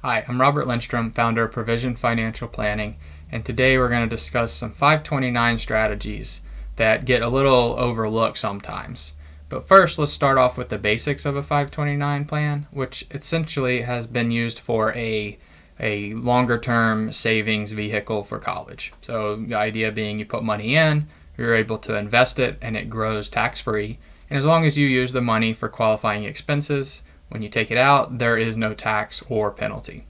Hi, I'm Robert Lindstrom, founder of Provision Financial Planning, and today we're going to discuss some 529 strategies that get a little overlooked sometimes. But first, let's start off with the basics of a 529 plan, which essentially has been used for a longer term savings vehicle for college. So the idea being you put money in, you're able to invest it, and it grows tax free. And as long as you use the money for qualifying expenses, when you take it out, there is no tax or penalty.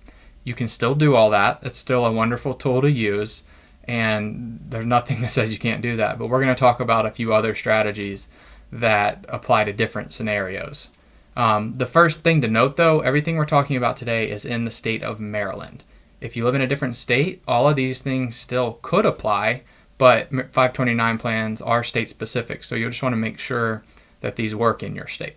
You can still do all that. It's still a wonderful tool to use, and there's nothing that says you can't do that. But we're going to talk about a few other strategies that apply to different scenarios. The first thing to note, though, everything we're talking about today is in the state of Maryland. If you live in a different state, all of these things still could apply, but 529 plans are state specific, so you'll just want to make sure that these work in your state.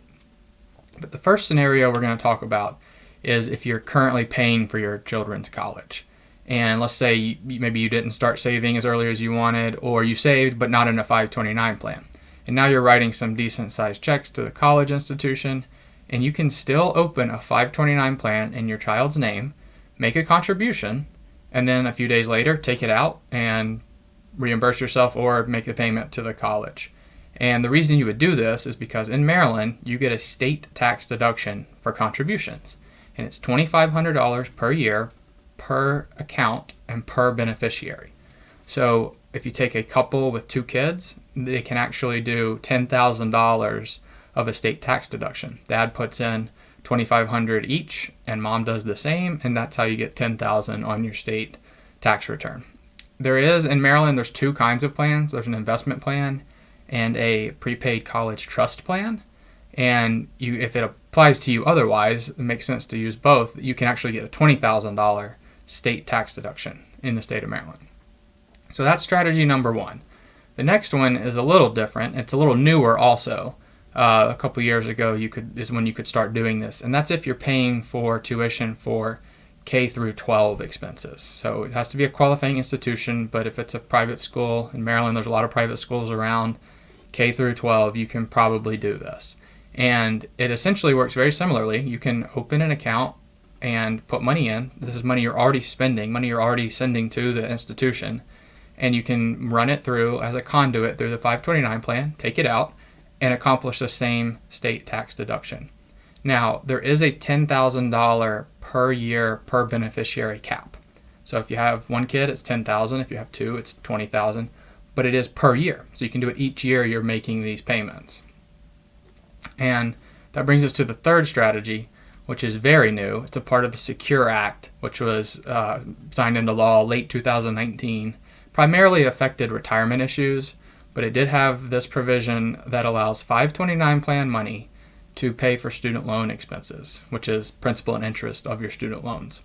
But the first scenario we're going to talk about is if you're currently paying for your children's college. And let's say maybe you didn't start saving as early as you wanted, or you saved but not in a 529 plan. And now you're writing some decent sized checks to the college institution, and you can still open a 529 plan in your child's name, make a contribution, and then a few days later take it out and reimburse yourself or make the payment to the college. And the reason you would do this is because in Maryland, you get a state tax deduction for contributions. And it's $2,500 per year, per account, and per beneficiary. So if you take a couple with 2 kids, they can actually do $10,000 of a state tax deduction. Dad puts in $2,500 each, and mom does the same, and that's how you get $10,000 on your state tax return. In Maryland, there's 2 kinds of plans. There's an investment plan and a prepaid college trust plan. And if it applies to you otherwise, it makes sense to use both. You can actually get a $20,000 state tax deduction in the state of Maryland. So that's strategy number 1. The next one is a little different. It's a little newer also. A couple years ago is when you could start doing this. And that's if you're paying for tuition for K through 12 expenses. So it has to be a qualifying institution, but if it's a private school, in Maryland there's a lot of private schools around, K through 12, you can probably do this. And it essentially works very similarly. You can open an account and put money in. This is money you're already spending, money you're already sending to the institution. And you can run it through as a conduit through the 529 plan, take it out, and accomplish the same state tax deduction. Now, there is a $10,000 per year per beneficiary cap. So if you have 1 kid, it's $10,000. If you have 2, it's $20,000. But it is per year. So you can do it each year you're making these payments. And that brings us to the third strategy, which is very new. It's a part of the Secure Act, which was signed into law late 2019, primarily affected retirement issues, but it did have this provision that allows 529 plan money to pay for student loan expenses, which is principal and interest of your student loans.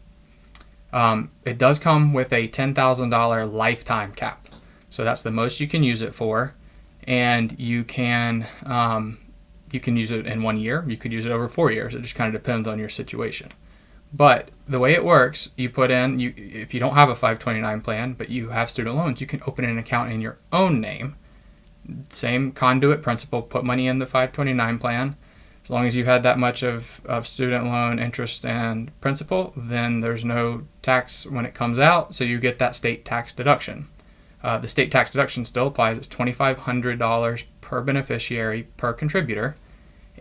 It does come with a $10,000 lifetime cap. So that's the most you can use it for, and you can use it in 1 year. You could use it over 4 years. It just kind of depends on your situation. But the way it works, you put in, if you don't have a 529 plan, but you have student loans, you can open an account in your own name. Same conduit principle, put money in the 529 plan. As long as you had that much of student loan interest and principal, then there's no tax when it comes out, so you get that state tax deduction. The state tax deduction still applies. It's $2,500 per beneficiary per contributor.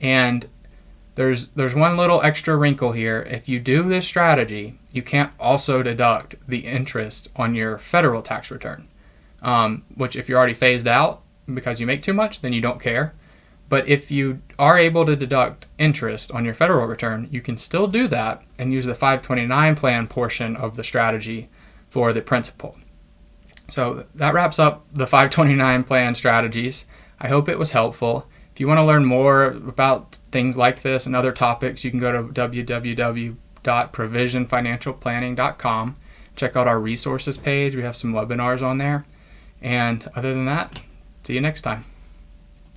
And there's one little extra wrinkle here. If you do this strategy, you can't also deduct the interest on your federal tax return, which if you're already phased out because you make too much, then you don't care. But if you are able to deduct interest on your federal return, you can still do that and use the 529 plan portion of the strategy for the principal. So that wraps up the 529 plan strategies. I hope it was helpful. If you want to learn more about things like this and other topics, you can go to www.provisionfinancialplanning.com. Check out our resources page. We have some webinars on there. And other than that, see you next time.